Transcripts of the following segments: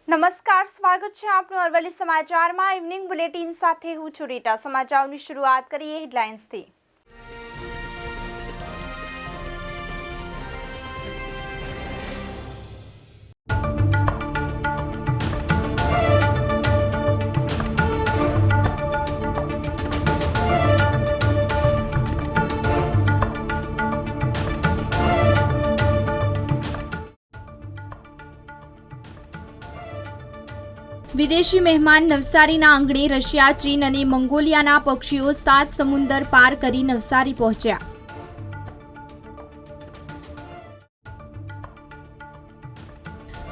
નમસ્કાર, સ્વાગત છે આપનું અરવલ્લી સમાચારમાં ઇવનિંગ બુલેટિન સાથે હું છું રીટા। સમાચારોની શરૂઆત કરીએ હેડલાઇન્સથી। વિદેશી મહેમાન નવસારીના આંગણે રશિયા, ચીન અને મંગોલિયાના પક્ષીઓ 7 સમુદ્ર પાર કરી નવસારી પહોંચ્યા।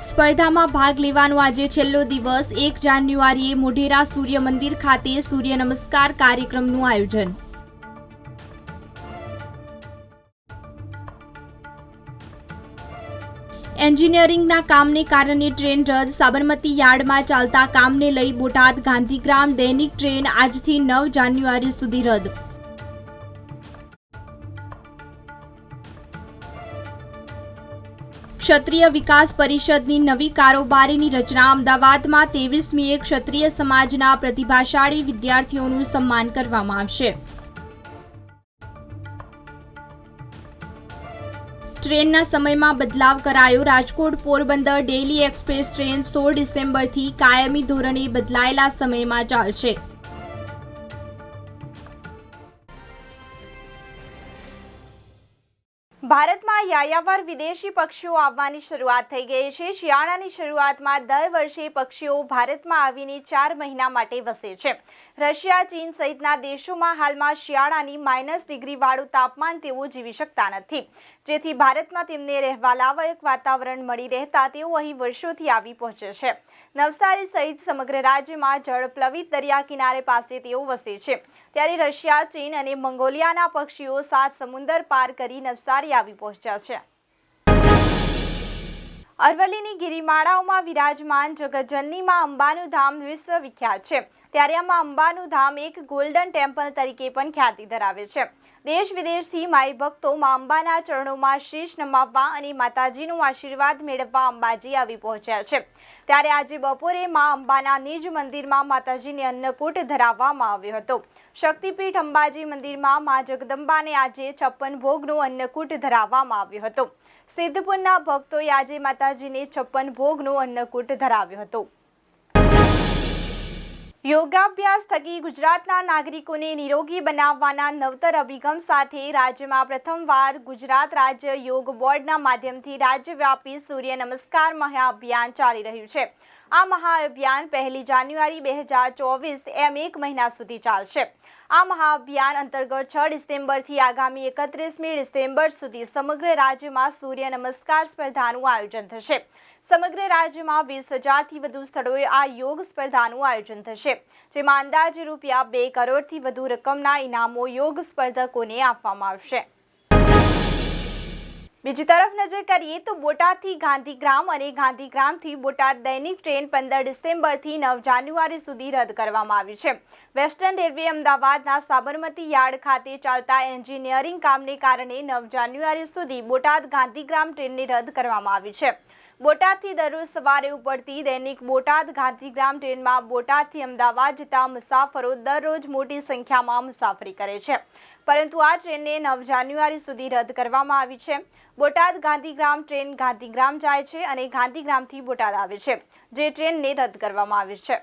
સ્પર્ધામાં ભાગ લેવાનો આજે છેલ્લો દિવસ। 1 જાન્યુઆરીએ મોઢેરા સૂર્ય મંદિર ખાતે સૂર્ય નમસ્કાર કાર્યક્રમનું આયોજન। એન્જિનિયરિંગના કામને કારણે ટ્રેન રદ। સાબરમતી યાર્ડમાં ચાલતા કામને લઈ બોટાદ ગાંધીગ્રામ દૈનિક ટ્રેન આજથી 9 જાન્યુઆરી સુધી રદ। ક્ષત્રિય વિકાસ પરિષદની નવી કારોબારીની રચના। અમદાવાદમાં 23મીએ ક્ષત્રિય સમાજના પ્રતિભાશાળી વિદ્યાર્થીઓનું સન્માન કરવામાં આવશે। ટ્રેનના સમયમાં બદલાવ કરાયો। Rajkot Porbandar daily express train 16 ડિસેમ્બરથી કાયમી ધોરણે બદલાયેલા સમયમાં ચાલશે। ભારતમાં યાયાવર વિદેશી પક્ષીઓ આવવાની શરૂઆત થઈ ગઈ છે। શિયાળાની શરૂઆતમાં દર વર્ષે પક્ષીઓ ભારતમાં આવીને 4 મહિના માટે વસે છે। રશિયા, ચીન સહિતના દેશોમાં હાલમાં શિયાળાની -ડિગ્રી વાળું તાપમાન તેઓ જીવી શકતા નથી, જેથી ભારતમાં તેમને રહેવા લાયક વાતાવરણ મળી રહેતા તેઓ અહીં વર્ષોથી આવી પહોંચે છે। નવસારી સહિત સમગ્ર રાજ્યમાં જળપ્લવિત દરિયા કિનારે પાસે તેઓ વસે છે, ત્યારે રશિયા, ચીન અને મંગોલિયાના પક્ષીઓ 7 સમુદ્ર પાર કરી નવસારી આવી પહોંચ્યા છે। અરવલ્લીની ગિરિમાળાઓમાં વિરાજમાન જગતજનની માં અંબાનું ધામ વિશ્વવિખ્યાત છે, ત્યારે આ અંબાનું ધામ એક ગોલ્ડન ટેમ્પલ તરીકે પણ ખ્યાતિ ધરાવે છે। દેશ વિદેશથી માઈ ભક્તો માં અંબાના ચરણોમાં શીશ નમાવવા અને માતાજીનો આશીર્વાદ મેળવવા અંબાજી આવી પહોંચ્યા છે। ત્યારે આજે બપોરે માં અંબાના નિજ મંદિરમાં માતાજીને અન્નકૂટ ધરાવવામાં આવ્યો હતો। શક્તિપીઠ અંબાજી મંદિરમાં માં જગદંબાને આજે 56 ભોગનો અન્નકૂટ ધરાવવામાં આવ્યો હતો। સિદ્ધપુરના ભક્તોએ આજે માતાજીને 56 ભોગનો અન્નકૂટ ધરાવ્યો હતો। યોગાભ્યાસ થકી ગુજરાતના નાગરિકોને નિરોગી બનાવવાના નવતર અભિગમ સાથે રાજ્યમાં પ્રથમવાર ગુજરાત રાજ્ય યોગ બોર્ડના માધ્યમથી રાજ્યવ્યાપી સૂર્ય નમસ્કાર મહાઅભિયાન ચાલી રહ્યું છે। આ મહાઅભિયાન 1 જાન્યુઆરી 2024 એમ 1 મહિના સુધી ચાલશે। આ મહાઅભિયાન અંતર્ગત 6 ડિસેમ્બરથી આગામી 31મી ડિસેમ્બર સુધી સમગ્ર રાજ્યમાં સૂર્ય નમસ્કાર સ્પર્ધાનું આયોજન થશે। સમગ્ર રાજ્યમાં 20,000થી વધુ સ્થળોએ આ યોગ સ્પર્ધાનું આયોજન થશે, જેમાં અંદાજે રૂપિયા 2 કરોડથી વધુ રકમના ઇનામો યોગ સ્પર્ધકોને આપવામાં આવશે। બીજી તરફ નજર કરીએ તો બોટાદથી ગાંધીગ્રામ અને ગાંધીગ્રામથી બોટાદ દૈનિક ટ્રેન 15 ડિસેમ્બરથી 9 જાન્યુઆરી સુધી રદ કરવામાં આવી છે। વેસ્ટર્ન રેલવે અમદાવાદના સાબરમતી યાર્ડ ખાતે ચાલતા એન્જિનિયરિંગ કામને કારણે 9 જાન્યુઆરી સુધી બોટાદ ગાંધીગ્રામ ટ્રેનને રદ કરવામાં આવી છે। બોટાદથી દરરોજ સવારે ઉપડતી દૈનિક બોટાદ ગાંધીગ્રામ ટ્રેનમાં બોટાદથી અમદાવાદ જતા મુસાફરો દરરોજ મોટી સંખ્યામાં મુસાફરી કરે છે, પરંતુ આ ટ્રેનને 9 જાન્યુઆરી સુધી રદ કરવામાં આવી છે। બોટાદ ગાંધીગ્રામ ટ્રેન ગાંધીગ્રામ જાય છે અને ગાંધીગ્રામથી બોટાદ આવે છે, જે ટ્રેનને રદ કરવામાં આવી છે।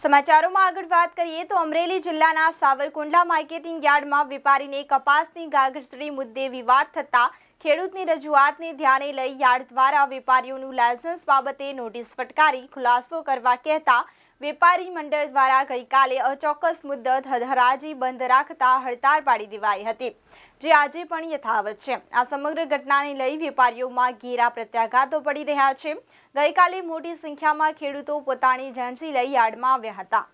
સમાચારોમાં આગળ વાત કરીએ તો અમરેલી જિલ્લાના સાવરકુંડલા માર્કેટિંગ યાર્ડમાં વેપારીને કપાસની ગાગરસડી મુદ્દે વિવાદ થતા ખેડૂતની રજૂઆતને ધ્યાને લઈ યાર્ડ દ્વારા વેપારીઓનું લાયસન્સ બાબતે નોટિસ ફટકારી ખુલાસો કરવા કહેતા વેપારી મંડળ દ્વારા ગઈકાલે અચોક્કસ મુદ્દત હરાજી બંધ રાખતા હડતાળ પાડી દેવાઈ હતી, જે આજે પણ યથાવત છે। આ સમગ્ર ઘટનાને લઈ વેપારીઓમાં ઘેરા પ્રત્યાઘાતો પડી રહ્યા છે। ગઈકાલે મોટી સંખ્યામાં ખેડૂતો પોતાની એજન્સી લઈ યાર્ડમાં આવ્યા હતા।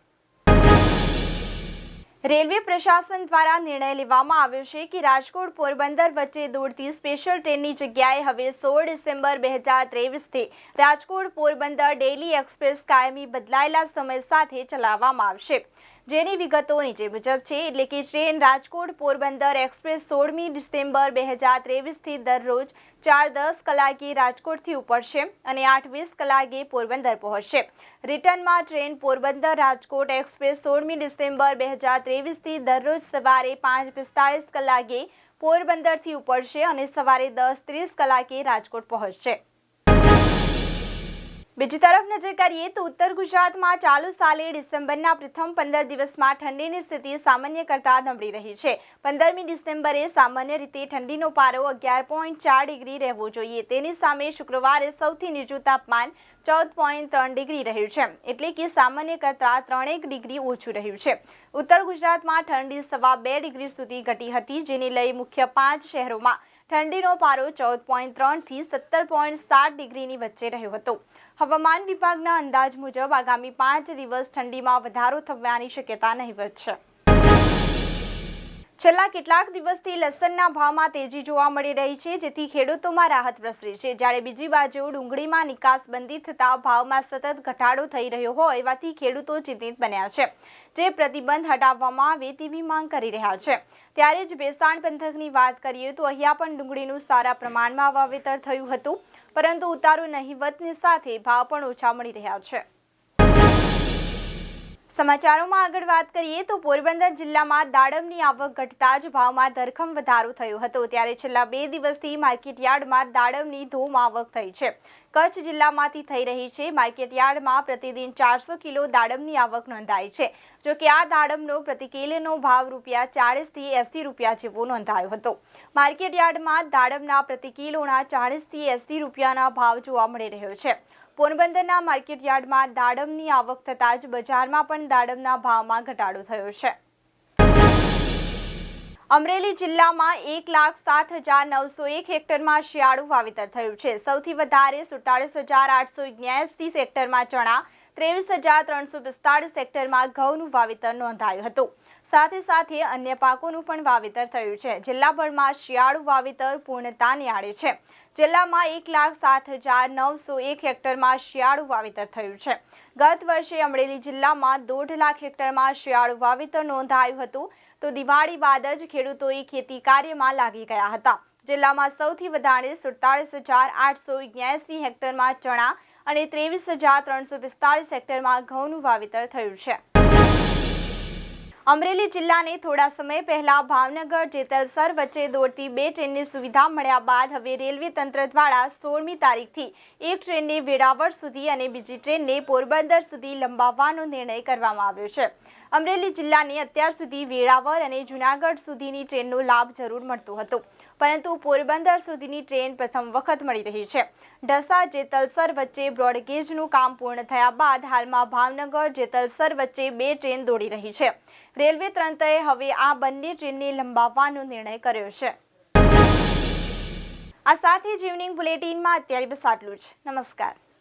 રેલવે પ્રશાસન દ્વારા નિર્ણય લેવામાં આવ્યો છે કે રાજકોટ પોરબંદર વચ્ચે દોડતી સ્પેશિયલ ટ્રેનની જગ્યાએ હવે 16 ડિસેમ્બર 2023થી રાજકોટ પોરબંદર ડેઇલી એક્સપ્રેસ કાયમી બદલાયેલા સમય સાથે ચલાવવામાં આવશે। જેની વિગતો નીચે મુજબ છે, એટલે કે ટ્રેન રાજકોટ પોરબંદર એક્સપ્રેસ 16મી ડિસેમ્બર 2023થી દરરોજ 4:10 કલાકે રાજકોટથી ઉપડશે અને 8:20 કલાકે પોરબંદર પહોંચશે. રિટર્નમાં ટ્રેન પોરબંદર રાજકોટ એક્સપ્રેસ 16મી ડિસેમ્બર 2023થી દરરોજ સવારે 5:45 કલાકે પોરબંદરથી ઉપડશે અને સવારે 10:30 કલાકે રાજકોટ પહોંચશે. બીજી તરફ નજર કરીએ તો ઉત્તર ગુજરાતમાં ચાલુ સાલે ડિસેમ્બરના પ્રથમ 15 દિવસમાં ઠંડીની સ્થિતિ સામાન્ય કરતાં નબળી રહી છે. 15મી ડિસેમ્બરે સામાન્ય રીતે ઠંડીનો પારો 11.4 ડિગ્રી રહેવો જોઈએ. તેની સામે શુક્રવારે સૌથી નીચું તાપમાન 14.3 ડિગ્રી રહ્યું છે, એટલે કે સામાન્ય કરતાં 3 ડિગ્રી ઓછું રહ્યું છે. ઉત્તર ગુજરાતમાં ઠંડી 2.5 ડિગ્રી સુધી ઘટી હતી, જેને લઈ મુખ્ય 5 શહેરોમાં ઠંડીનો પારો 14.3 થી 17.7 ડિગ્રીની વચ્ચે રહ્યો હતો. હવામાન વિભાગના અંદાજ મુજબ આગામી 5 દિવસ ઠંડીમાં વધારો થવાની શક્યતા નહીવત છે. છેલ્લા કેટલાક દિવસથી લસણના ભાવમાં તેજી જોવા મળી રહી છે, જેથી ખેડૂતોમાં રાહત પ્રસરી છે. જ્યારે બીજી બાજુ ડુંગળીમાં નિકાસબંધી થતાં ભાવમાં સતત ઘટાડો થઈ રહ્યો હોવાથી ખેડૂતો ચિંતિત બન્યા છે, જે પ્રતિબંધ હટાવવામાં આવે તેવી માંગ કરી રહ્યા છે. ત્યારે જ ભેસાણ પંથકની વાત કરીએ તો અહીંયા પણ ડુંગળીનું સારા પ્રમાણમાં વાવેતર થયું હતું, પરંતુ ઉતારો નહીવતની સાથે ભાવ પણ ઓછા મળી રહ્યા છે. સમાચારોમાં આગળ વાત કરીએ તો પોરબંદર જિલ્લામાં દાડમની આવક ઘટતા જ ભાવમાં ધરખમ વધારો થયો હતો. ત્યારે છેલ્લા 2 દિવસથી માર્કેટયાર્ડમાં દાડમની ધૂમ આવક થઈ છે. કચ્છ જિલ્લામાંથી થઈ રહી છે. માર્કેટયાર્ડમાં પ્રતિદિન 400 કિલો દાડમની આવક નોંધાઈ છે. જો કે આ દાડમનો પ્રતિ કિલોનો ભાવ ₹40 થી ₹80 જેવો નોંધાયો હતો. માર્કેટયાર્ડમાં દાડમના પ્રતિ કિલોના 40 થી ₹80ના ભાવ જોવા મળી રહ્યો છે. પોરબંદરના માર્કેટયાર્ડમાં દાડમની આવક થતાં જ બજારમાં પણ દાડમના ભાવમાં ઘટાડો થયો છે. અમરેલી જિલ્લામાં 1,07,901 હેક્ટરમાં શિયાળુ વાવેતર થયું છે. સૌથી વધારે 47,879 હેક્ટરમાં ચણા, 23,345 હેક્ટરમાં ઘઉંનું વાવેતર નોંધાયું હતું. સાથે અન્ય પાકોનું પણ વાવેતર થયું છે. જિલ્લાભરમાં શિયાળુ વાવેતર પૂર્ણતાને આડે છે. જિલ્લામાં 1,07,901 હેક્ટરમાં શિયાળુ વાવેતર થયું છે. ગત વર્ષે અમરેલી જિલ્લામાં 1.5 લાખ હેક્ટરમાં શિયાળુ વાવેતર નોંધાયું હતું, તો દિવાળી બાદ જ ખેડૂતોએ ખેતી કાર્યમાં લાગી ગયા હતા. જિલ્લામાં સૌથી વધારે 47,879 હેક્ટરમાં ચણા અને 23,345 હેક્ટરમાં ઘઉંનું વાવેતર થયું છે. અમરેલી જિલ્લાને થોડા સમય પહેલા ભાવનગર જેતલસર વચ્ચે દોડતી 2 ટ્રેનની સુવિધા મળ્યા બાદ હવે રેલવે તંત્ર દ્વારા 16મી તારીખથી એક ટ્રેનને વેરાવળ સુધી અને બીજી ટ્રેનને પોરબંદર સુધી લંબાવવાનો નિર્ણય કરવામાં આવ્યો છે. અમરેલી જિલ્લાને અત્યાર સુધી વેરાવળ અને જૂનાગઢ સુધીની ટ્રેનનો લાભ જરૂર મળતો હતો, પરંતુ પોરબંદર સુધીની ટ્રેન પ્રથમ વખત મળી રહી છે. ઢસા જેતલસર વચ્ચે બ્રોડગેજનું કામ પૂર્ણ થયા બાદ હાલમાં ભાવનગર જેતલસર વચ્ચે 2 ટ્રેન દોડી રહી છે. રેલવે તંત્રએ હવે આ બંને ટ્રેનને લંબાવવાનો નિર્ણય કર્યો છે. આ સાથે જ ઇવનિંગ બુલેટિનમાં અત્યારે બસ આટલું જ. નમસ્કાર.